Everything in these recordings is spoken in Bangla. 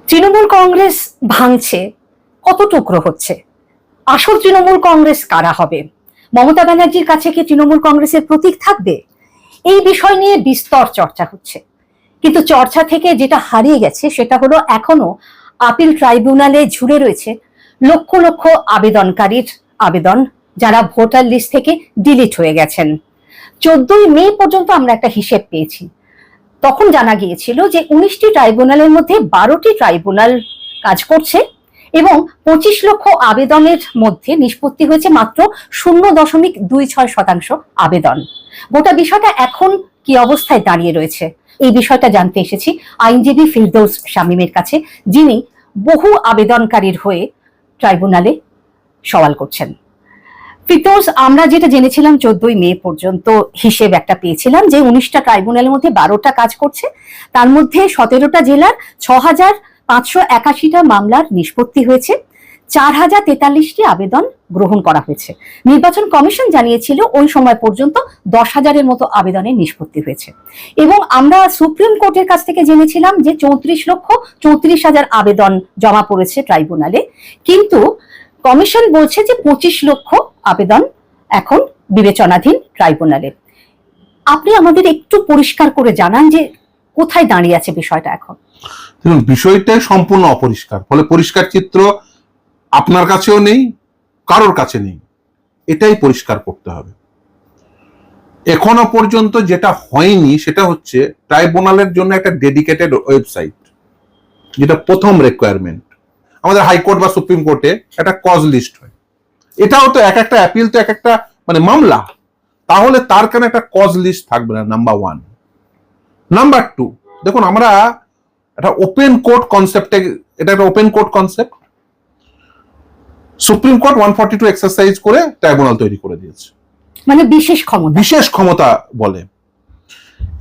তৃণমূল কংগ্রেস ভাঙছে, কত টুকরো হচ্ছে? আসল তৃণমূল কংগ্রেস কারা হবে? মমতা ব্যানার্জির কাছে কি তৃণমূল কংগ্রেসের প্রতীক থাকবে? এই বিষয় নিয়ে বিস্তর চর্চা হচ্ছে, কিন্তু চর্চা থেকে যেটা হারিয়ে গেছে সেটা হলো এখনো আপিল ট্রাইব্যুনালে ঝুলে রয়েছে লক্ষ লক্ষ আবেদনকারীর আবেদন, যারা ভোটার লিস্ট থেকে ডিলিট হয়ে গেছেন। 14ই মে পর্যন্ত আমরা একটা হিসেব পেয়েছি। তখন জানা গিয়েছিল যে 19টি ট্রাইব্যুনালের মধ্যে 12টি ট্রাইব্যুনাল কাজ করছে এবং 25 লক্ষ আবেদনের মধ্যে নিষ্পত্তি হয়েছে মাত্র 0.26% আবেদন। গোটা বিষয়টা এখন কি অবস্থায় দাঁড়িয়ে রয়েছে, এই বিষয়টা জানতে এসেছি আইনজীবী ফিরদৌস শামীমের কাছে, যিনি বহু আবেদনকারীর হয়ে ট্রাইব্যুনালে সওয়াল করছেন। ফিরদৌস, আমরা যেটা জেনেছিলাম 14ই মে পর্যন্ত হিসেব একটা পেয়েছিলাম যে 19টা ট্রাইব্যুনালের মধ্যে 12টা কাজ করছে, তার মধ্যে 17টা জেলার 6581টা মামলার নিষ্পত্তি হয়েছে, 4043টি আবেদন গ্রহণ করা হয়েছে। নির্বাচন কমিশন জানিয়েছিল ওই সময় পর্যন্ত 10,000-এর মতো আবেদনের নিষ্পত্তি হয়েছে। এবং আমরা সুপ্রিম কোর্টের কাছ থেকে জেনেছিলাম যে 34,34,000 আবেদন জমা পড়েছে ট্রাইব্যুনালে, কিন্তু কমিশন বলছে যে 25 লক্ষ আবেদন এখন বিবেচনাধীন ট্রাইব্যুনালে। আপনি আমাদের একটু পরিষ্কার করে জানান যে কোথায় দাঁড়িয়ে আছে বিষয়টা এখন। বিষয়টা সম্পূর্ণ অপরিষ্কার, ফলে পরিষ্কার চিত্র আপনার কাছেও নেই, কারোর কাছে নেই। এটাই পরিষ্কার করতে হবে। এখনো পর্যন্ত যেটা হয়নি সেটা হচ্ছে ট্রাইব্যুনালের জন্য একটা ডেডিকেটেড ওয়েবসাইট, যেটা প্রথম রিকোয়ারমেন্ট। আমাদের হাইকোর্ট বা সুপ্রিম কোর্টে একটা কজ লিস্ট হয়, এটাও তো এক একটা অ্যাপিল তো এক একটা মামলা, তাহলে তার কেন একটা কজ লিস্ট থাকবে না? নাম্বার 1। নাম্বার 2, দেখুন আমরা একটা ওপেন কোর্ট কনসেপ্টে, এটা একটা open court concept. Supreme court 142 exercise করে ট্রাইব্যুনাল তৈরি করে দিয়েছে, মানে বিশেষ ক্ষমতা বলে।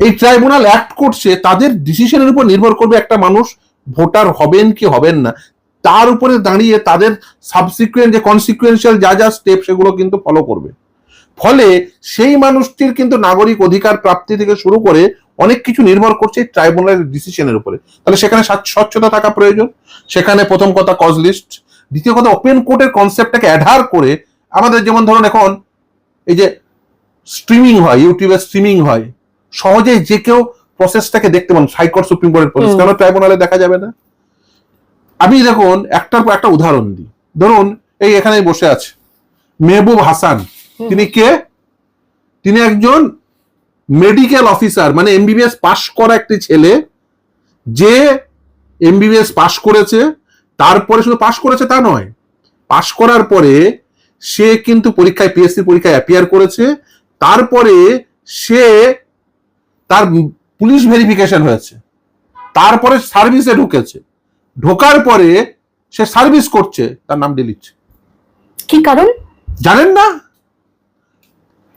এই ট্রাইব্যুনাল অ্যাক্ট করছে, তাদের ডিসিশনের উপর নির্ভর করবে একটা মানুষ ভোটার হবেন কি হবেন না, তার উপরে দাঁড়িয়ে তাদের সাবসিকুয়েন্ট যে কনসিকুয়েন্সিয়াল যা যা স্টেপ সেগুলো কিন্তু ফলো করবে। ফলে সেই মানুষটির কিন্তু নাগরিক অধিকার প্রাপ্তি থেকে শুরু করে অনেক কিছু নির্ভর করছে ট্রাইব্যুনালের ডিসিশনের উপরে। তাহলে সেখানে স্বচ্ছতা থাকা প্রয়োজন। সেখানে প্রথম কথা কজ লিস্ট, দ্বিতীয় কথা ওপেন কোর্টের কনসেপ্টটাকে অ্যাডার করে আমাদের, যেমন ধরুন এখন এই যে স্ট্রিমিং হয়, ইউটিউবে স্ট্রিমিং হয়, সহজে যে কেউ প্রসেসটাকে দেখতে পান। হাইকোর্ট সুপ্রিম কোর্টের প্রসেস কেন ট্রাইব্যুনালে দেখা যাবে না? আমি দেখুন একটার পর একটা উদাহরণ দিই। ধরুন এই এখানে বসে আছে মেহবুব হাসান, তিনি কে? তিনি একজন মেডিকেল অফিসার, মানে এমবিবিএস পাশ করা একটি ছেলে, যে এমবিবিএস পাশ করেছে। তারপরে শুধু পাশ করেছে তা নয়, পাশ করার পরে সে কিন্তু পরীক্ষায়, পিএসসি পরীক্ষায় অ্যাপিয়ার করেছে। তারপরে সে তার পুলিশ ভেরিফিকেশন হয়েছে, তারপরে সার্ভিসে ঢুকেছে, ঢোকার পরে সে সার্ভিস করছে, তার নাম ডিলিট। কি কারণ জানেন না?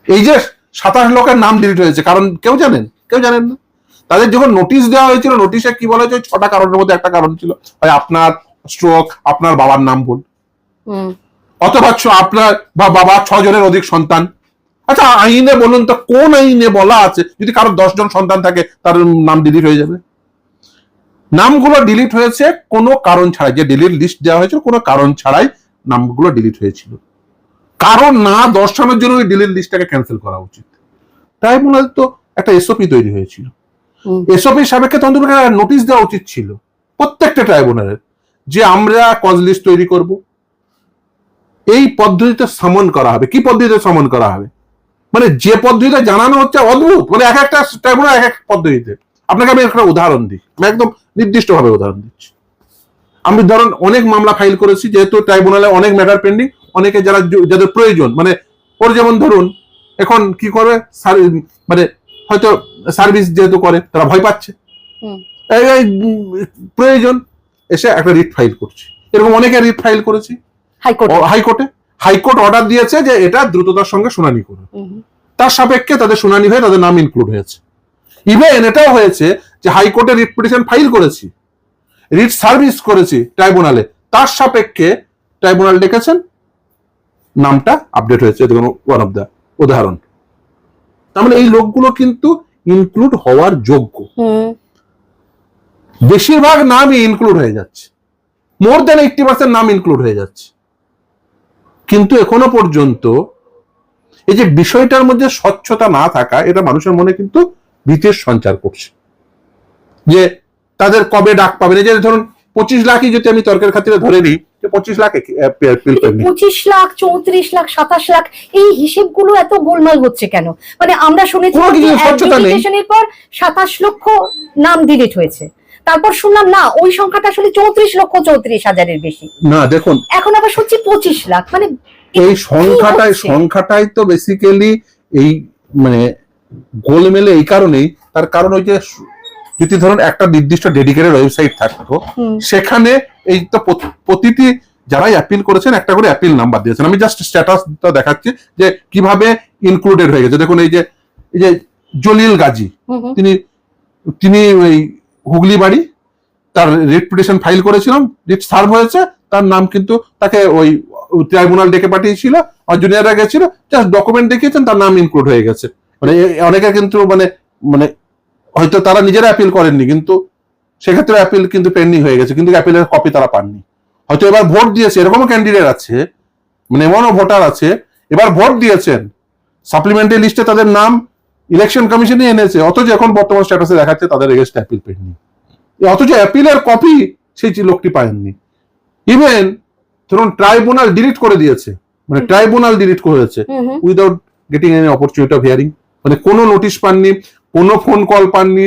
এই যে 27 লোকের নাম ডিলিট হয়েছে, কারণ কেউ জানেন? কেউ জানেন না। তাদের যখন নোটিশ দেওয়া হয়েছিল, নোটিশে কি বলা হয়েছে? 6টা কারণের মধ্যে একটা কারণ ছিল হয় আপনার স্ট্রোক, আপনার বাবার নাম ভুল, অথবা আপনার বাবা 6 জনের অধিক সন্তান। আচ্ছা আইনে বলুন তো, কোন আইনে বলা আছে যদি কারো 10 জন সন্তান থাকে তার নাম ডিলিট হয়ে যাবে? নামগুলো ডিলিট হয়েছে কোনো কারণ ছাড়াই, যে ডিলিট লিস্ট দেওয়া হয়েছিল কোনো কারণ ছাড়াই নামগুলো ডিলিট হয়েছিল। কারণ না দর্শানোর জন্য ওই ডিলিট লিস্টটাকে ক্যান্সেল করা উচিত। ট্রাইব্যুনাল তো একটা এসওপি তৈরি হয়েছিল, এসওপি সাপেক্ষে তখন নোটিশ দেওয়া উচিত ছিল প্রত্যেকটা ট্রাইব্যুনালের, যে আমরা কজ লিস্ট তৈরি করব, এই পদ্ধতিতে সামন করা হবে। কি পদ্ধতিতে সামন করা হবে? মানে যে পদ্ধতিতে জানানো হচ্ছে অদ্ভুত, মানে এক একটা ট্রাইব্যুনাল এক এক পদ্ধতিতে। আপনাকে আমি একটা উদাহরণ দিই, আমি একদম নির্দিষ্টভাবে উদাহরণ দিচ্ছি। আমি ধরুন অনেক মামলা ফাইল করেছি, যেহেতু ট্রাইব্যুনালে অনেক ম্যাটার পেন্ডিং, অনেকে যাদের প্রয়োজন, মানে ওর যেমন ধরুন এখন কি করবে, মানে হয়তো সার্ভিস যেহেতু করে তারা ভয় পাচ্ছে, প্রয়োজন এসে একটা রিট ফাইল করছে। এরকম অনেকে রিট ফাইল করেছি হাইকোর্টে। হাইকোর্ট অর্ডার দিয়েছে যে এটা দ্রুততার সঙ্গে শুনানি করুন, তার সাপেক্ষে তাদের শুনানি হয়ে তাদের নাম ইনক্লুড হয়েছে। ইভেন এটাও হয়েছে যে হাইকোর্টে রিট পিটিশন ফাইল করেছি, রিট সার্ভিস করেছি ট্রাইব্যুনালে, তার সাপেক্ষে ট্রাইব্যুনাল ডেকেছেন, নামটা আপডেট হয়েছে। দেখুন ওয়ান অফ দ্য উদাহরণ। তার মানে এই লোকগুলো কিন্তু ইনক্লুড হওয়ার যোগ্য। বেশিরভাগ নামই ইনক্লুড হয়ে যাচ্ছে, মোর দেন 80% নাম ইনক্লুড হয়ে যাচ্ছে। কিন্তু এখনো পর্যন্ত এই যে বিষয়টার মধ্যে স্বচ্ছতা না থাকা, এটা মানুষের মনে কিন্তু ভীতির সঞ্চার করছে যে তাদের কবে ডাক পাবেন। এই যে ধরুন 25 লাখই যদি আমি তর্কের খাতিরে ধরে নিই, 25 লাখ 25 লাখ, 34 লাখ, 27 লাখ, এই হিসেবগুলো এত গোলমাল হচ্ছে কেন? মানে আমরা শুনেছি কোনো কিছু স্বচ্ছতা নেই। অ্যাডজুডিকেশনের পর 27 লক্ষ নাম ডিলিট হয়েছে, তারপর শুনলাম না ওই সংখ্যাটা আসলে 34,34,000-এর বেশি। না দেখুন, এখন আবার শুনছি 25 লাখ। মানে এই সংখ্যাটাই তো বেসিক্যালি এই মানে গোলমেলে এই কারণেই, তার কারণ ওই যে যদি ধরুন একটা নির্দিষ্ট ডেডিকেটেড ওয়েবসাইট থাকতো, সেখানে এই তো প্রতিটি যারাই অ্যাপিল করেছেন একটা করে অ্যাপিল নাম্বার দিয়েছেন। আমি জাস্ট স্ট্যাটাসটা দেখাচ্ছি যে কিভাবে ইনক্লুডেড হয়ে গেছে। দেখুন এই যে জলিল গাজী, তিনি ওই হুগলি বাড়ি, তার রিট পিটিশন ফাইল করেছিলাম, রিট সার্ভ হয়েছে, তার নাম কিন্তু তাকে ওই ট্রাইব্যুনাল ডেকে পাঠিয়েছিল, আর জুনিয়ররা গেছিল, জাস্ট ডকুমেন্ট দেখিয়েছেন, তার নাম ইনক্লুড হয়ে গেছে। মানে অনেকে কিন্তু মানে হয়তো তারা নিজেরা অ্যাপিল করেননি, কিন্তু সেক্ষেত্রে অ্যাপিল কিন্তু পেন্ডিং হয়ে গেছে, কিন্তু অ্যাপিলের কপি তারা পাননি। হয়তো এবার ভোট দিয়েছে, এরকমও ক্যান্ডিডেট আছে, মানে এমনও ভোটার আছে এবার ভোট দিয়েছেন, সাপ্লিমেন্টারি লিস্টে তাদের নাম ইলেকশন কমিশনে এনেছে, অথচ এখন বর্তমান স্ট্যাটাসে দেখাচ্ছে তাদের এগেইনস্টে অ্যাপিল পেন্ডিং, অথচ অ্যাপিলের কপি সেই লোকটি পায়নি। ইভেন ধরুন ট্রাইব্যুনাল ডিলিট করে দিয়েছে, মানে ট্রাইব্যুনাল ডিলিট করেছে without getting any opportunity of hearing, মানে কোনো নোটিশ পাননি, কোনো ফোন কল পাননি,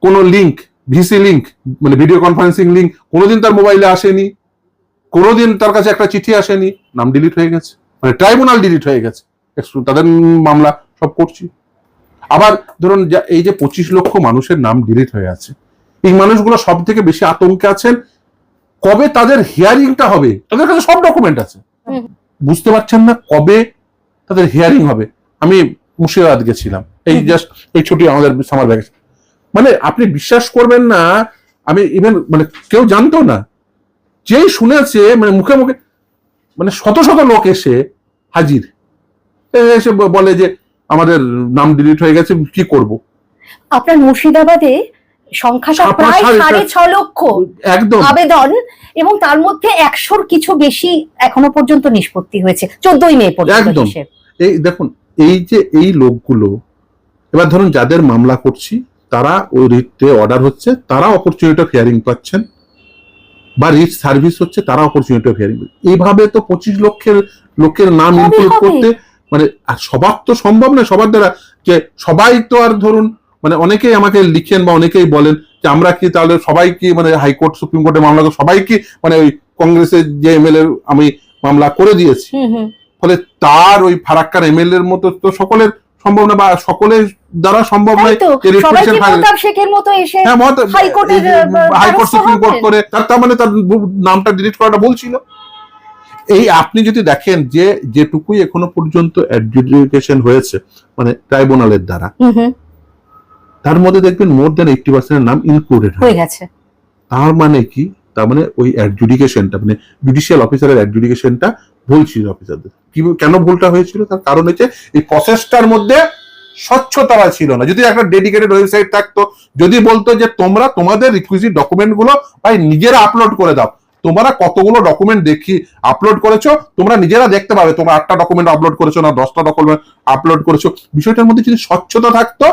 কোনো লিঙ্ক, ভিসি লিঙ্ক মানে ভিডিও কনফারেন্সিং লিঙ্ক কোনোদিন তার মোবাইলে আসেনি, কোনোদিন তার কাছে একটা চিঠি আসেনি, নাম ডিলিট হয়ে গেছে, মানে ট্রাইব্যুনাল ডিলিট হয়ে গেছে, তাদের মামলা সব করছি। আবার ধরুন এই যে 25 লক্ষ মানুষের নাম ডিলিট হয়ে আছে, এই মানুষগুলো সব থেকে বেশি আতঙ্কে আছেন কবে তাদের হিয়ারিংটা হবে। তাদের কাছে সব ডকুমেন্ট আছে, বুঝতে পারছেন না কবে তাদের হিয়ারিং হবে। আমি মুর্শিদাবাদ গেছিলাম, এই জাস্ট এই ছুটি আমাদের সামার ভ্যাকেশন, মানে আপনি বিশ্বাস করবেন না, আমি ইভেন মানে কেউ জানতো না, যেই শুনেছে মানে মুখে মুখে মানে শত শত লোক এসে হাজির, এসে বলে যে আমাদের নাম ডিলিট হয়ে গেছে, কি করব। আপনার মুর্শিদাবাদে সংখ্যাটা প্রায় 6.5 লক্ষ একদম আবেদন, এবং তার মধ্যে 100-র কিছু বেশি এখনো পর্যন্ত নিষ্পত্তি হয়েছে 14ই মে পর্যন্ত। এই দেখুন এই যে এই লোকগুলো, এবার ধরুন যাদের মামলা করছি তারা ওই রিটে অর্ডার হচ্ছে, তারা অপরচুনিটি অফ হিয়ারিং পাচ্ছেন, বা রিট সার্ভিস হচ্ছে, তারা অপরচুনিটি অফ হিয়ারিং। এইভাবে তো 25 লক্ষের লোকের নাম ইনক্লুড করতে মানে আর সবার তো সম্ভব না, সবার দ্বারা যে সবাই তো আর ধরুন মানে অনেকেই আমাকে লিখেন বা অনেকেই বলেন যে আমরা কি তাহলে সবাই কি মানে হাইকোর্ট সুপ্রিম কোর্টে মামলা সবাই কি মানে ওই কংগ্রেসের যে এমএলএ আমি মামলা করে দিয়েছি, ফলে তার ওই ফারাক্কার এমএলএ এর মতো তো সকলের সম্ভব না, বা সকলের দ্বারা সম্ভব নয় হাইকোর্ট সুপ্রিম কোর্ট করে, তার মানে তার নামটা ডিলিট করাটা বলছিল। এই আপনি যদি দেখেন যে যেটুকুই এখনো পর্যন্ত অ্যাডজুডিকেশন হয়েছে মানে ট্রাইব্যুনালের দ্বারা, তার মধ্যে দেখবেন মোর দেন 80% নাম ইনক্লুডেড হয়ে গেছে। তার মানে কি, তার মানে ওই অ্যাডজুডিকেশনটা মানে জুডিশিয়াল অফিসারের অ্যাডজুডিকেশনটা ভুল ছিল অফিসারদের। কেন ভুলটা হয়েছিল, তার কারণ হচ্ছে এই প্রসেসটার মধ্যে স্বচ্ছতা ছিল না। যদি একটা ডেডিকেটেড ওয়েবসাইট থাকতো, যদি বলতো যে তোমরা তোমাদের রিকুইজিট ডকুমেন্ট গুলো ভাই নিজেরা আপলোড করে দাও, তোমরা কতগুলো ডকুমেন্ট দেখি আপলোড করেছো তোমরা নিজেরা দেখতে পাবে, তোমরা 8টা ডকুমেন্ট আপলোড করেছো না 10টা ডকুমেন্ট আপলোড করেছো, বিষয়টার মধ্যে যদি স্বচ্ছতা থাকতো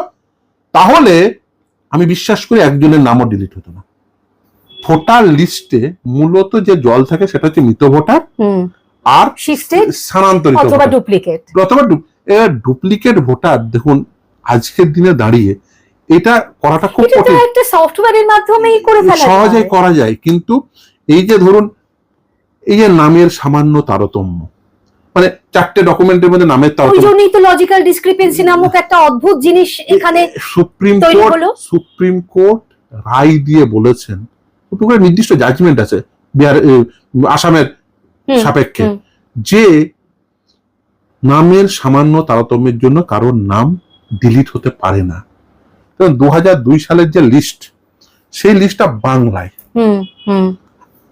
তাহলে আমি বিশ্বাস করি একজনের নামও ডিলিট হতো না। ভোটার লিস্টে মূলত যে জল থাকে সেটা হচ্ছে মৃত ভোটার আর স্থানান্তরিত অথবা ডুপ্লিকেট ভোটার। দেখুন আজকের দিনে দাঁড়িয়ে এটা করাটা খুব কঠিন, একটা সফটওয়্যারের মাধ্যমেই করে ফেলা যায়, সহজেই করা যায়, কিন্তু এই যে ধরুন এই যে নামের সামান্য তারতম্য, মানে 4টে ডকুমেন্টের মধ্যে নামের তারতম্য, ওই জন্যই তো লজিক্যাল ডিসক্রিপেন্সি নামক একটা অদ্ভুত জিনিস এখানে সুপ্রিম কোর্ট রায় দিয়ে বলেছেন, নির্দিষ্ট জাজমেন্ট আছে বিহার আসামের সাপেক্ষে, যে নামের সামান্য তারতম্যের জন্য কারোর নাম ডিলিট হতে পারে না। 2002 সালের যে লিস্ট, সেই লিস্টটা বাংলায়,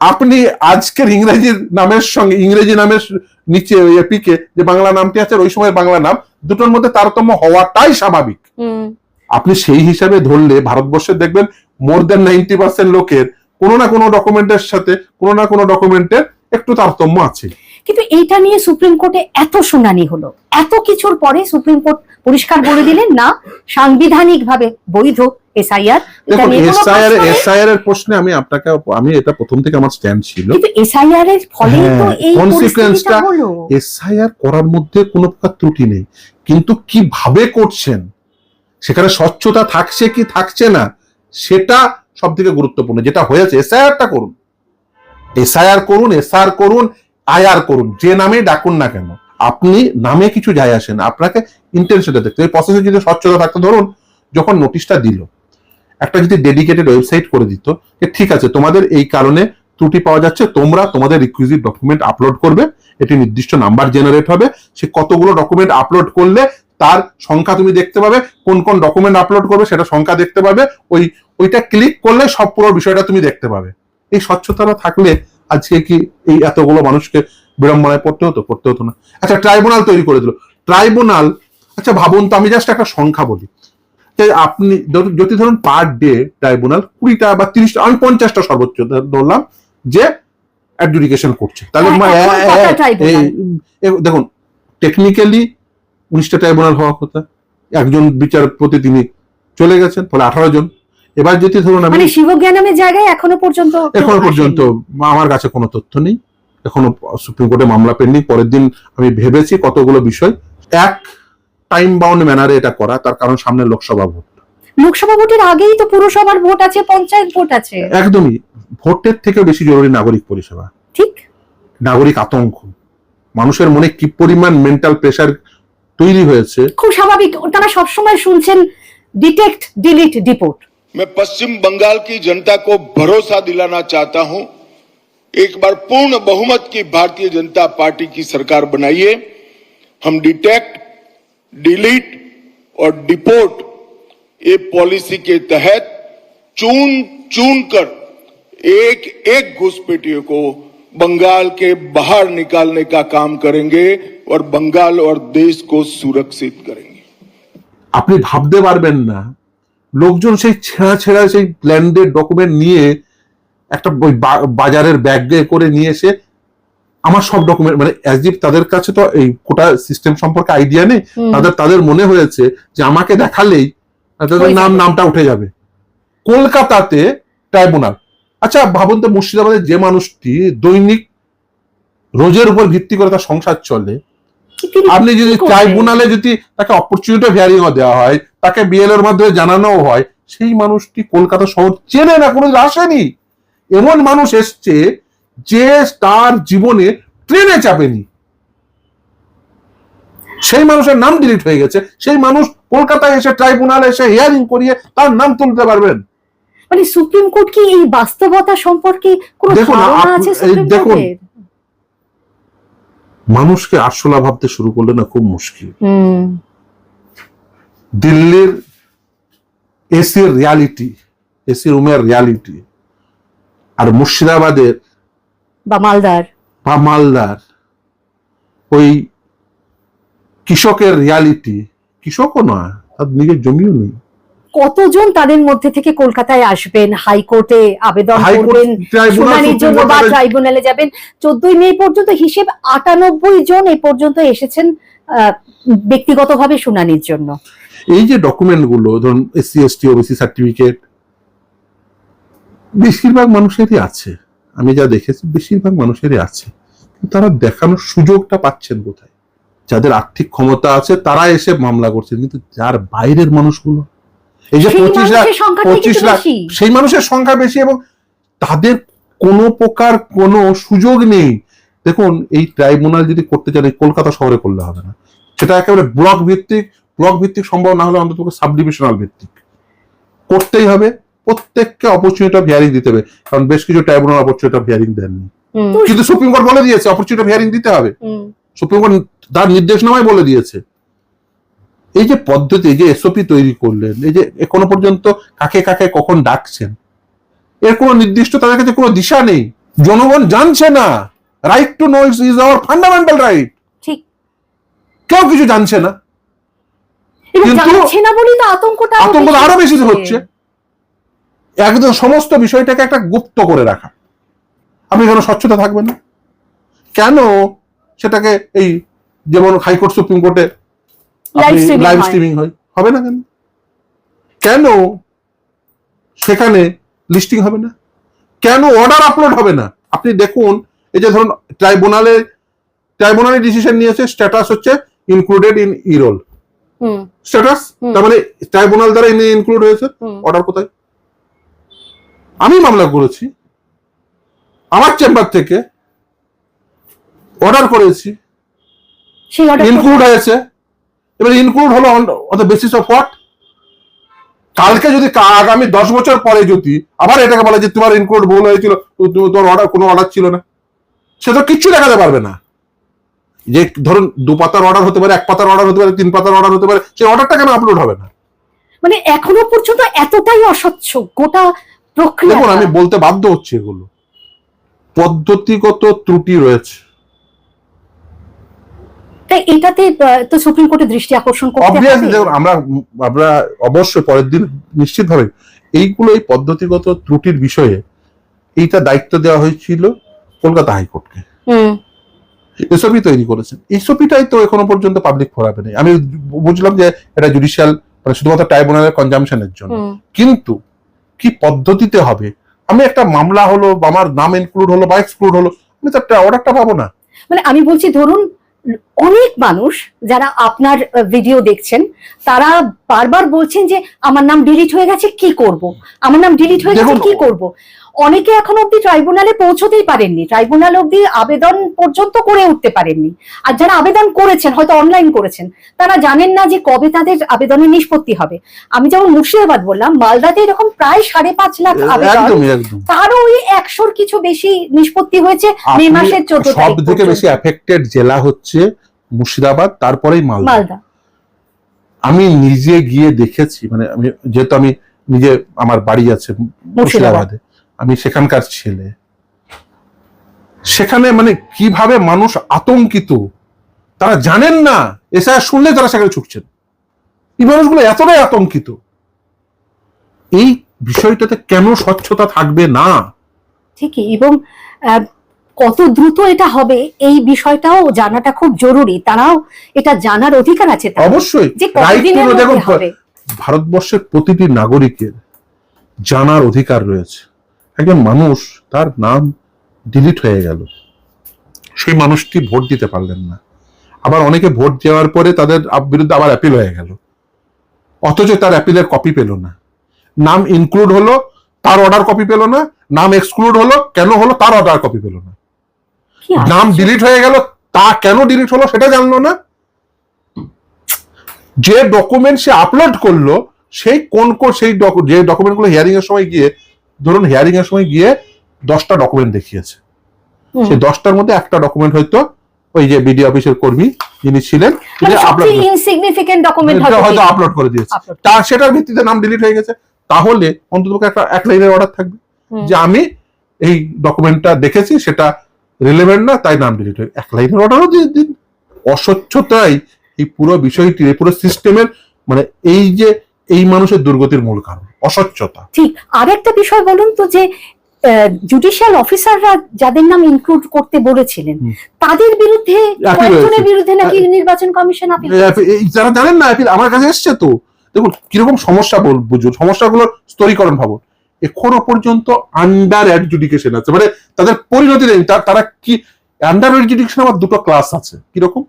আপনি আজকের ইংরেজি নামের সঙ্গে ইংরেজি নামের নিচে ওই এপিকে যে বাংলা নামটি আছে ওই সময় বাংলা নাম, দুটোর মধ্যে তারতম্য হওয়াটাই স্বাভাবিক। আপনি সেই হিসাবে ধরলে ভারতবর্ষে দেখবেন মোর দেন 90% লোকের কোনো না কোনো ডকুমেন্টের সাথে কোনো না কোনো ডকুমেন্টের একটু তারতম্য আছে। কিন্তু এইটা নিয়ে সুপ্রিম কোর্টে এত শুনানি হলো, এত কিছুর পরে সুপ্রিম কোর্ট পরিষ্কার বলে দিলেন না সাংবিধানিক ভাবে বৈধ এসআইআর। দেখুন এসআইআর এর প্রশ্নে আমি এটা প্রথম থেকে আমার স্ট্যান্ড ছিল, কিন্তু এসআইআর এর ফলে তো এই কনসিকুয়েন্সটা হলো। এসআইআর করার মধ্যে কোনো প্রকার ত্রুটি নেই, কিন্তু কিভাবে করছেন সেখানে স্বচ্ছতা থাকছে কি থাকছে না সেটা সব থেকে গুরুত্বপূর্ণ। যেটা হয়েছে এসআইআরটা করুন, এসআইআর করুন, এসআর করুন, আইআর করুন, যে নামে ডাকুন না কেন, আপনি নামে কিছু যায় আসে না, আপনাকে ইন্টেনশনটা দেখতে। এই প্রসেসে যদি স্বচ্ছতা থাকতো, ধরুন যখন নোটিশটা দিল একটা যদি ডেডিকেটেড ওয়েবসাইট করে দিত যে ঠিক আছে তোমাদের এই কারণে ত্রুটি পাওয়া যাচ্ছে, তোমরা তোমাদের রিকুইজিট ডকুমেন্ট আপলোড করবে, এটি নির্দিষ্ট নাম্বার জেনারেট হবে, সে কতগুলো ডকুমেন্ট আপলোড করলে তার সংখ্যা তুমি দেখতে পাবে, কোন কোন ডকুমেন্ট আপলোড করবে সেটা সংখ্যা দেখতে পাবে, ওইটা ক্লিক করলে সব পুরো বিষয়টা তুমি দেখতে পাবে। এই স্বচ্ছতাটা থাকলে আজকে কি এই এতগুলো মানুষকে বিড়ম্বনায় পড়তে হতো না। আচ্ছা ট্রাইব্যুনাল তৈরি করে দিল, ট্রাইব্যুনাল, আচ্ছা ভাবুন তো, আমি জাস্ট একটা সংখ্যা বলি, আপনি যদি ধরুন পার ডে ট্রাইব্যুনাল 20টা বা 30টা, আমি 50টা সর্বোচ্চ ধরলাম যে অ্যাডজুডিকেশন করছে, তাহলে দেখুন টেকনিক্যালি 19টা ট্রাইব্যুনাল হওয়া কথা, একজন বিচারপতি তিনি চলে গেছেন, ফলে 18 জন। এবার যদি ধরুন আমি শিবজ্ঞানমের জায়গায় এখনো পর্যন্ত আমার কাছে কোনো তথ্য নেই, এখনো সুপ্রিম কোর্টে মামলা পেন্ডিং। পরের দিন আমি ভেবেছি কতগুলো বিষয়, এক টাইম বাউন্ড ম্যানারে এটা করা, তার কারণ সামনে লোকসভা ভোট, লোকসভা ভোটের আগেই তো পুরসভার ভোট আছে, পঞ্চায়েত ভোট আছে। একদমই ভোটের থেকে বেশি জরুরি নাগরিক পরিষেবা, ঠিক, নাগরিক আতঙ্ক, মানুষের মনে কি পরিমাণ মেন্টাল প্রেসার তৈরি হয়েছে, খুব স্বাভাবিক। তারা সবসময় শুনছেন ডিটেক্ট, ডিলিট, ডিপোর্ট। मैं पश्चिम बंगाल की जनता को भरोसा दिलाना चाहता हूं, एक बार पूर्ण बहुमत की भारतीय जनता पार्टी की सरकार बनाइए, हम डिटेक्ट, डिलीट और डिपोर्ट ये पॉलिसी के तहत चुन कर एक एक घुसपैठियों को बंगाल के बाहर निकालने का काम करेंगे और बंगाल और देश को सुरक्षित करेंगे। আপনি ভাবতে পারবেন না লোকজন সেই ছেঁড়া সেই ল্যান্ডের ডকুমেন্ট নিয়ে একটা বাজারের ব্যাগে করে নিয়ে এসে আমার সব ডকুমেন্ট, মানে অ্যাজ ইফ তাদের কাছে তো এই কোটা সিস্টেম সম্পর্কে আইডিয়া নেই, তাদের মনে হয়েছে যে আমাকে দেখালেই তাদের নামটা উঠে যাবে। কলকাতাতে ট্রাইব্যুনাল, আচ্ছা ভাবুন তো, মুর্শিদাবাদের যে মানুষটি দৈনিক রোজের উপর ভিত্তি করে তার সংসার চলে, আপনি যদি ট্রাইব্যুনালে যদি তাকে অপরচুনিটি হিয়ারিং দেওয়া হয়, তাকে বিএল এর মাধ্যমে জানানো হয়, সেই মানুষটি কলকাতা শহর চেনে না, কোনোদিন আসেনি। এমন মানুষ এসছে যে তার জীবনে ট্রেনে চাপেনি, সেই মানুষের নাম ডিলিট হয়ে গেছে, সেই মানুষ কলকাতায় এসে ট্রাইব্যুনালে এসে হিয়ারিং করিয়ে তার নাম তুলতে পারবেন। মানে সুপ্রিম কোর্ট কি এই বাস্তবতা সম্পর্কে কোনো ধারণা আছে? দেখুন মানুষকে আরশোলা ভাবতে শুরু করলে না খুব মুশকিল। দিল্লির এসির রিয়ালিটি, এসি রুমের রিয়ালিটি, আর মুর্শিদাবাদের বা মালদার ওই কৃষকের রিয়ালিটি, কৃষকও নয়, তার নিজের জমিও নেই। কতজন তাদের মধ্যে থেকে কলকাতায় আসবেন, হাইকোর্টে আবেদন করবেন শুনানির জন্য বা ট্রাইব্যুনালে যাবেন? 14 মে পর্যন্ত হিসেব 98 জন এই পর্যন্ত এসেছেন ব্যক্তিগতভাবে শুনানির জন্য। এই যে ডকুমেন্ট গুলো, ধরুন এসসি এসটি ওবিসি সার্টিফিকেট, বেশিরভাগ মানুষেরই আছে, আমি যা দেখেছি বেশিরভাগ মানুষেরই আছে, তারা দেখানোর সুযোগটা পাচ্ছেন কোথায়? যাদের আর্থিক ক্ষমতা আছে তারা এসে মামলা করছেন, কিন্তু যার বাইরের মানুষগুলো, এই যে 25 লাখ, সেই মানুষের সংখ্যা বেশি এবং তাদের কোনো প্রকার কোনো সুযোগ নেই। দেখুন এই ট্রাইব্যুনাল যদি করতে চান কলকাতা শহরে করলে হবে না, সেটা একেবারে ব্লক ভিত্তিক সম্ভব না হলে অন্তত সাব ডিভিশনাল ভিত্তিক করতেই হবে। প্রত্যেককে অপরচুনিটি অফ হিয়ারিং দিতে হবে, কারণ বেশ কিছু ট্রাইব্যুনাল অপরচুনিটি অফ হিয়ারিং দেননি, কিন্তু সুপ্রিম কোর্ট বলে দিয়েছে অপরচুনিটি অফ হিয়ারিং দিতে হবে। সুপ্রিম কোর্ট তার নির্দেশনামায় বলে দিয়েছে। এই যে পদ্ধতি, এই যে এসওপি তৈরি করলেন, এই যে এখনো পর্যন্ত কাকে কাকে কখন ডাকছেন, এর কোনো নির্দিষ্ট তাদের কাছে কোনো দিশা নেই। জনগণ জানছে না, right to know is our fundamental right, ঠিক, কেউ কিছু জানছে না, কিন্তু জানছে না বলেই তো আতঙ্কটা আরো বেশি হচ্ছে। একদম সমস্ত বিষয়টাকে একটা গুপ্ত করে রাখা। আপনি কেন স্বচ্ছতা থাকবে না? কেন সেটাকে এই যেমন হাইকোর্ট সুপ্রিম কোর্টে লাইভ স্ট্রিমিং হয়, হবে না কেন? কেন সেখানে লিস্টিং হবে না? কেন অর্ডার আপলোড হবে না? আপনি দেখুন, এই যে ধরুন ট্রাইব্যুনালে ডিসিশন নিয়েছে, স্ট্যাটাস হচ্ছে ইনক্লুডেড ইন ইরোল স্ট্যাটাস, তার মানে ট্রাইব্যুনাল দ্বারা ইনক্লুড হয়েছে। অর্ডার কোথায়? আমি মামলা করেছি, আমার চেম্বার থেকে অর্ডার করেছি, ইনক্লুড হয়েছে। এবার ইনক্লুড হলো on the basis of what? কালকে যদি আগামী 10 বছর পরে যদি আবার এটাকে বলে যে তোমার ইনক্লুড ভুল হয়েছিল, তোমার অর্ডার কোনো অর্ডার ছিল না, সে তো কিচ্ছু দেখাতে পারবে না। যে ধরুন 2 পাতার অর্ডার হতে পারে, 1 পাতার অর্ডার হতে পারে, 3 পাতার অর্ডার হতে পারে, সেই অর্ডারটা কেন আপলোড হবে না? মানে এখনো পর্যন্ত এতটাই অস্বচ্ছ গোটা প্রক্রিয়া। দেখুন, আমি বলতে বাধ্য হচ্ছি, এগুলো পদ্ধতিগত ত্রুটি রয়েছে। তাই এটাতে তো সুপ্রিম কোর্টের দৃষ্টি আকর্ষণ করতে হবে। অবভিয়াসলি দেখুন, আমরা অবশ্যই পরের দিন নিশ্চিতভাবে এইগুলো, এই পদ্ধতিগত ত্রুটির বিষয়ে এইটা দায়িত্ব দেওয়া হয়েছিল কলকাতা হাইকোর্টকে। এসপি তৈরি করেছেন, এসপিটাই তো এখনো পর্যন্ত পাবলিক ফোরামে নেই। আমি বুঝলাম যে এটা জুডিশিয়াল, মানে শুধুমাত্র ট্রাইব্যুনালের কনজামশনের জন্য, কিন্তু কি পদ্ধতিতে হবে? আমি একটা মামলা হলো, আমার নাম ইনক্লুড হলো বা এক্সক্লুড হলো, আমি তো একটা অর্ডারটা পাবো না। মানে আমি বলছি, ধরুন অনেক মানুষ যারা আপনার ভিডিও দেখছেন, তারা বারবার বলছেন যে আমার নাম ডিলিট হয়ে গেছে, কি করব, আমার নাম ডিলিট হয়ে গেছে, কি করব। অনেকে এখন অব্দি ট্রাইব্যুনালে পৌঁছতেই পারেননি, ট্রাইব্যুনাল অব্দি আবেদন পর্যন্ত করে উঠতে পারেননি। আর যারা আবেদন করেছেন, হয়তো অনলাইন করেছেন, তারা জানেন না যে কবে তাদের আবেদনের নিষ্পত্তি হবে। আমি যেমন মুর্শিদাবাদ বললাম, মালদাতে এরকম প্রায় 5.5 লাখ আবেদন, তারও ওই 100 কিছু বেশি নিষ্পত্তি হয়েছে মে মাসের 14 তারিখ। সব থেকে বেশি এফেক্টেড জেলা হচ্ছে মুর্শিদাবাদ, তারপরেই মালদা। আমি নিজে গিয়ে দেখেছি, মানে আমি যেহেতু আমি নিজে, আমার বাড়ি আছে মুর্শিদাবাদে, আমি সেখানকার ছেলে, সেখানে মানে কিভাবে মানুষ আতঙ্কিত, তারা জানেন না, এসআই শুনলে তারা সেখানে ছুটছেন। এই মানুষগুলো এতটাই আতঙ্কিত। এই বিষয়টাতে কেন স্বচ্ছতা থাকবে না? ঠিকই, এবং কত দ্রুত এটা হবে এই বিষয়টাও জানাটা খুব জরুরি। তারাও এটা জানার অধিকার আছে। অবশ্যই, ভারতবর্ষের প্রতিটি নাগরিকের জানার অধিকার রয়েছে। একজন মানুষ, তার নাম ডিলিট হয়ে গেল, সেই মানুষটি ভোট দিতে পারলেন না, আবার অনেকে ভোট দেওয়ার পরে তাদের বিরুদ্ধে আবার অ্যাপিল হয়ে গেল, অথচ তার অ্যাপিলের কপি পেল না। নাম ইনক্লুড হলো, তার অর্ডার কপি পেল না। নাম এক্সক্লুড হলো, কেন হলো? তার অর্ডার কপি পেল না। নাম ডিলিট হয়ে গেল, তা কেন ডিলিট হলো সেটা জানলো না। যে ডকুমেন্ট সে আপলোড করলো, সেই সেই যে ডকুমেন্ট গুলো হিয়ারিং এর সময় গিয়ে, ধরুন হিয়ারিং এর সময় গিয়ে 10টা ডকুমেন্ট দেখিয়েছে, সেই 10টার মধ্যে একটা ডকুমেন্ট হয়তো ওই যে বিডি অফিসের কর্মী যিনি ছিলেন, হয়তো আপলোড করে দিয়েছে, তার সেটার ভিত্তিতে নাম ডিলিট হয়ে গেছে। তাহলে অন্তত এক লাইনের অর্ডার থাকবে যে আমি এই ডকুমেন্টটা দেখেছি, সেটা রিলেভেন্ট না, তাই নাম ডিলিট হয়ে। এক লাইনের অর্ডারও দিয়ে দিন। অস্বচ্ছতাই এই পুরো বিষয়টির, এই পুরো সিস্টেমের, মানে এই যে এই মানুষের দুর্গতির মূল কারণ অস্বচ্ছতা। ঠিক। আরেকটা বিষয় বলুন তো, যে জুডিশিয়াল অফিসাররা যাদের নাম ইনক্লুড করতে বলেছিলেন, তাদের বিরুদ্ধে, কয়েকজনের বিরুদ্ধে নাকি নির্বাচন কমিশন আপিল। যারা জানেন না, আপিল আমার কাছে এসছে। তো দেখুন কিরকম সমস্যা, বুঝুন সমস্যাগুলোর স্তরীকরণ ভাবুন। এখনো পর্যন্ত আন্ডার অ্যাডজুডিকেশন আছে, মানে তাদের পরিণতি নেই। তারা কি আন্ডার অ্যাডজুডিকেশন? আমার দুটো ক্লাস আছে। কিরকম?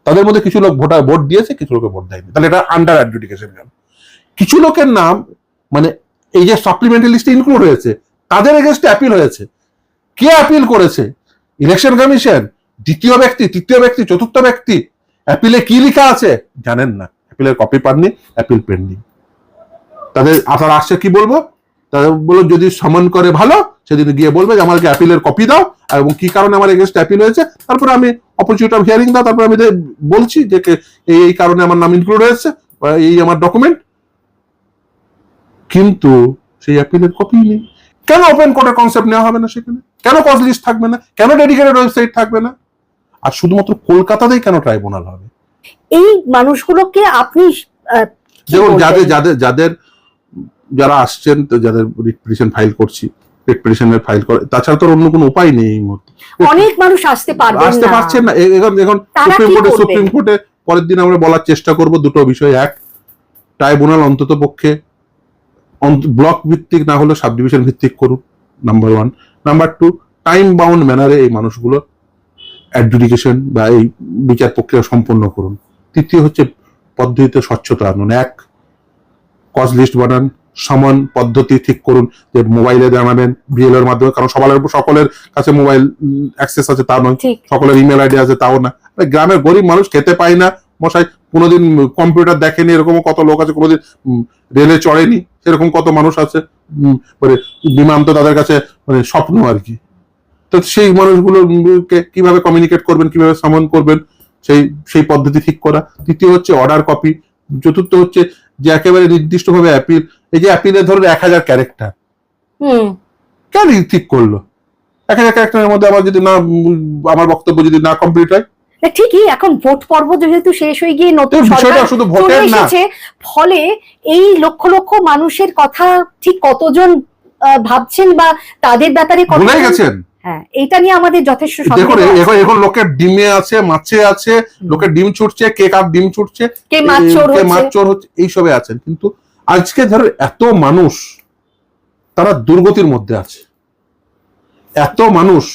তাদের মধ্যে কিছু লোক ভোট দিয়েছে, কিছু লোকে ভোট দেয়নি, তাহলে এটা আন্ডার অ্যাডজুডিকেশন গেল। কিছু লোকের নাম মানে এই যে সাপ্লিমেন্টারি লিস্টে ইনক্লুড হয়েছে, তাদের এগেইনস্টে অ্যাপিল হয়েছে। কে অ্যাপিল করেছে? ইলেকশন কমিশন, দ্বিতীয় ব্যক্তি, তৃতীয় ব্যক্তি, চতুর্থ ব্যক্তি। অ্যাপিলে কি লেখা আছে জানেন না, অ্যাপিলের কপি পাননি, অ্যাপিল পেন্ডিং। তারা আসছে কি বলবো? তাদের বলো যদি সমন করে ভালো, সেদিন গিয়ে বলবে যে আমাকে অ্যাপিলের কপি দাও এবং কি কারণে আমার এগেইনস্ট অ্যাপিল হয়েছে, তারপরে আমি অপরচুনিটি অফ হিয়ারিং দাও, তারপরে আমি বলছি যে এই কারণে আমার নাম ইনক্লুড হয়েছে, এই আমার ডকুমেন্ট। কিন্তু সেই অ্যাপিলের কপি নেই। কেন ওপেন কোর্টের কনসেপ্ট নেওয়া হবে না সেখানে? কেন কজ লিস্ট থাকবে না? কেন ডেডিকেটেড ওয়েবসাইট থাকবে না? আর শুধুমাত্র কলকাতাতেই কেন ট্রাইব্যুনাল হবে? এই মানুষগুলোকে আপনি দেখুন, যাদের যারা আসছেন, তো যাদের রিট পিটিশন ফাইল করছি, রিট পিটিশনের ফাইল করে, তাছাড়া তো অন্য কোনো উপায় নেই এই মুহূর্তে। অনেক মানুষ আসতে পারছেন না। এখন তারা কি সুপ্রিম কোর্টে পরের দিন আমরা বলার চেষ্টা করব দুটো বিষয়। এক, ট্রাইব্যুনাল অন্তত পক্ষে ব্লক ভিত্তিক না হলে সাব ডিভিশন ভিত্তিক করুন, নাম্বার 1। নাম্বার 2, টাইম বাউন্ড ম্যানারে এই মানুষগুলো অ্যাডজুডিকেশন বা এই বিচার প্রক্রিয়া সম্পন্ন করুন। তৃতীয় হচ্ছে পদ্ধতিতে স্বচ্ছতা আনুন। এক, কজ লিস্ট বানান, সমান পদ্ধতি ঠিক করুন, যে মোবাইলে জানাবেন বিএলওর এর মাধ্যমে, কারণ সকলের কাছে মোবাইল অ্যাক্সেস আছে তা নয়, সকলের ইমেল আইডি আছে তাও না। গ্রামের গরিব মানুষ খেতে পায় না মশাই, কোনোদিন কম্পিউটার দেখেনি এরকম কত লোক আছে, কোনোদিন রেলে চড়েনি সেরকম কত মানুষ আছে, মানে বিমান তো তাদের কাছে মানে স্বপ্ন আর কি। তো সেই মানুষগুলোকে কিভাবে কমিউনিকেট করবেন, কিভাবে সামন করবেন, সেই পদ্ধতি ঠিক করা। তৃতীয় হচ্ছে অর্ডার কপি। চতুর্থ হচ্ছে যে একেবারে নির্দিষ্টভাবে অ্যাপিল, এই যে অ্যাপিলের ধরুন 1000 ক্যারেক্টার, কেন ঠিক করলো? 1000 ক্যারেক্টারের মধ্যে আমার বক্তব্য যদি না কমপ্লিট হয়, ঠিকই। এখন ভোট পর্ব যেহেতু শেষ হয়ে গিয়ে নতুন সরকার শুধু ভোটের না, ফলে এই লক্ষ লক্ষ মানুষের কথা ঠিক কতজন ভাবছেন বা তাদের ব্যাপারে ভুলে গেছেন। হ্যাঁ, এটা নিয়ে আমাদের যথেষ্ট দেখুন, এখন লোকের ডিমে আছে, মাছে আছে, লোকের ডিম ছুটছে, কে কার ডিম ছুটছে, কে মাছ চোর হচ্ছে, এইসবে আছেন। কিন্তু আজকে ধরো এত মানুষ তারা দুর্গতির মধ্যে আছে, এত মানুষ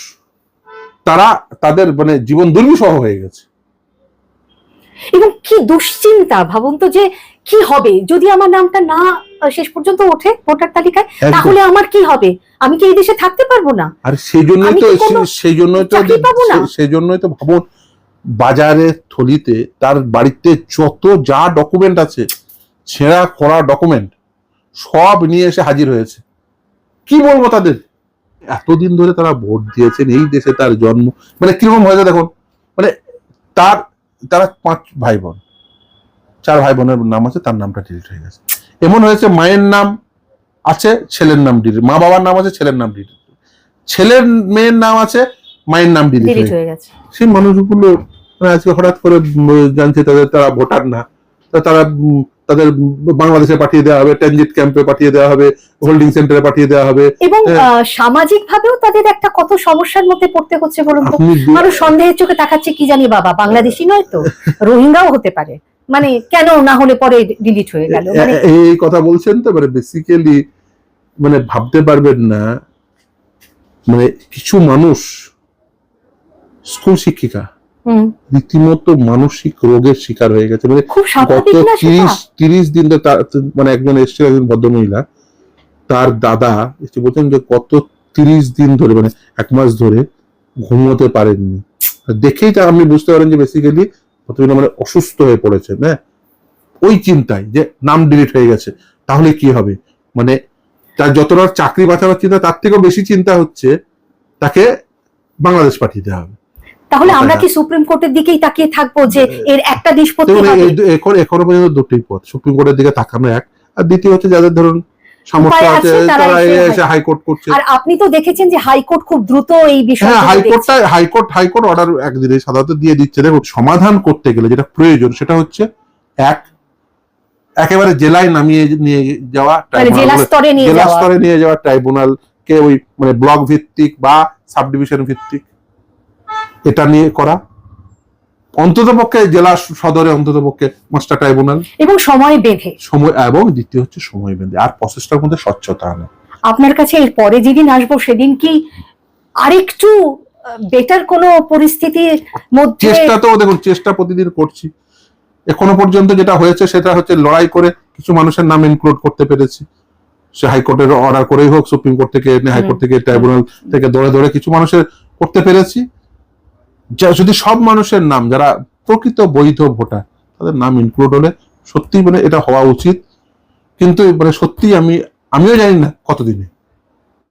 তারা তাদের মানে জীবন দুর্বিষহ হয়ে গেছে, এবং কি দুশ্চিন্তা। ভাবুন তো যে কি হবে যদি আমার নামটা না শেষ পর্যন্ত ওঠে ভোটার তালিকায়, তাহলে আমার কি হবে? আমি কি এই দেশে থাকতে পারবো না? আর সেই জন্যই তো ভাবুন, বাজারে থলিতে তার বাড়িতে যত যা ডকুমেন্ট আছে, ছেঁড়া খোড়া ডকুমেন্ট সব নিয়ে এসে হাজির হয়েছে। কি বলবো তাদের? এতদিন ধরে তারা ভোট দিয়েছেন, এই দেশে তার জন্ম, মানে কিরকম হয়েছে দেখুন। মানে তারা 5 ভাই বোন, 4 ভাই বোনের নাম আছে, তার নামটা ডিলিট হয়ে গেছে। এমন হয়েছে মায়ের নাম আছে, ছেলের নাম ডিলিট, মা বাবার নাম আছে, ছেলের নাম ডিলিট, ছেলের মেয়ের নাম আছে, মায়ের নাম ডিলিট হয়ে গেছে। সেই মানুষগুলো আজকে হঠাৎ করে জানছে তারা ভোটার না, তারা তাদের বাংলাদেশে পাঠিয়ে দেওয়া হবে, ট্রানজিট ক্যাম্পে পাঠিয়ে দেওয়া হবে, হোল্ডিং সেন্টারে পাঠিয়ে দেওয়া হবে। এবং সামাজিক ভাবেও তাদের একটা কত সমস্যার মধ্যে পড়তে হচ্ছে বলুন তো। মানুষ সন্দেহের চোখে তাকাচ্ছে, কি জানি বাবা বাংলাদেশি নয় তো, রোহিঙ্গাও হতে পারে, মানে কেন না হলে পরে ডিলিট হয়ে গেল। এই কথা বলছেন তো, মানে বেসিক্যালি মানে ভাবতে পারবেন না, মানে কিছু মানুষ স্কুল শিক্ষিকা রীতিমতো মানসিক রোগের শিকার হয়ে গেছে। মানে গত 30 দিন মানে একজন এসেছিল, একজন ভদ্রমহিলা, তার দাদা এসে বলছেন যে গত 30 দিন ধরে, মানে 1 মাস ধরে ঘুমোতে পারেননি। দেখেই তা আপনি বুঝতে পারেন যে বেসিক্যালি ভদ্রমহিলা মানে অসুস্থ হয়ে পড়েছেন। হ্যাঁ, ওই চিন্তায় যে নাম ডিলিট হয়ে গেছে, তাহলে কি হবে, মানে তার যতটা চাকরি বাঁচানোর চিন্তা, তার থেকেও বেশি চিন্তা হচ্ছে তাকে বাংলাদেশ পাঠিয়ে দেওয়া হবে। তাহলে আমরা কি সুপ্রিম কোর্টের দিকেই তাকিয়ে থাকবো যে এর একটা নিষ্পত্তি হবে? এখনো পর্যন্ত দুটোই পথ, সুপ্রিম কোর্টের দিকে তাকানো এক, আর দ্বিতীয় হচ্ছে যাদের ধরুন সামর্থ্য আছে তারা এসে হাইকোর্ট করছে। আর আপনি তো দেখেছেন যে হাইকোর্ট খুব দ্রুত এই বিষয়ে, হাইকোর্ট অর্ডার একদিনে সাধারণত দিয়ে দিচ্ছে। দেখুন, সমাধান করতে গেলে যেটা প্রয়োজন সেটা হচ্ছে একেবারে জেলায় নামিয়ে নিয়ে যাওয়া, জেলা স্তরে নিয়ে যাওয়া ট্রাইব্যুনাল কে, ওই মানে ব্লক ভিত্তিক বা সাব ডিভিশন ভিত্তিক, এটা নিয়ে করা, অন্ততপক্ষে জেলা সদরে অন্ততপক্ষে 5টা ট্রাইব্যুনাল, এবং সময় বেঁধে, এবং দ্বিতীয় হচ্ছে সময় বেঁধে, আর প্রসেসটার মধ্যে স্বচ্ছতা আনা। আপনার কাছে এর পরে যেদিন আসবো সেদিন কি আরেকটু বেটার কোনো পরিস্থিতির মধ্যে? চেষ্টা প্রতিদিন করছি। এখনো পর্যন্ত যেটা হয়েছে সেটা হচ্ছে লড়াই করে কিছু মানুষের নাম ইনক্লুড করতে পেরেছি, সে হাইকোর্টের অর্ডার করেই হোক, সুপ্রিম কোর্ট থেকে, হাইকোর্ট থেকে, ট্রাইব্যুনাল থেকে ধরে কিছু মানুষের করতে পেরেছি। যদি সব মানুষের নাম, যারা প্রকৃত বৈধ ভোটার, তাদের নাম ইনক্লুড হলে সত্যি মানে এটা হওয়া উচিত। কিন্তু মানে সত্যি আমিও জানি না কতদিনে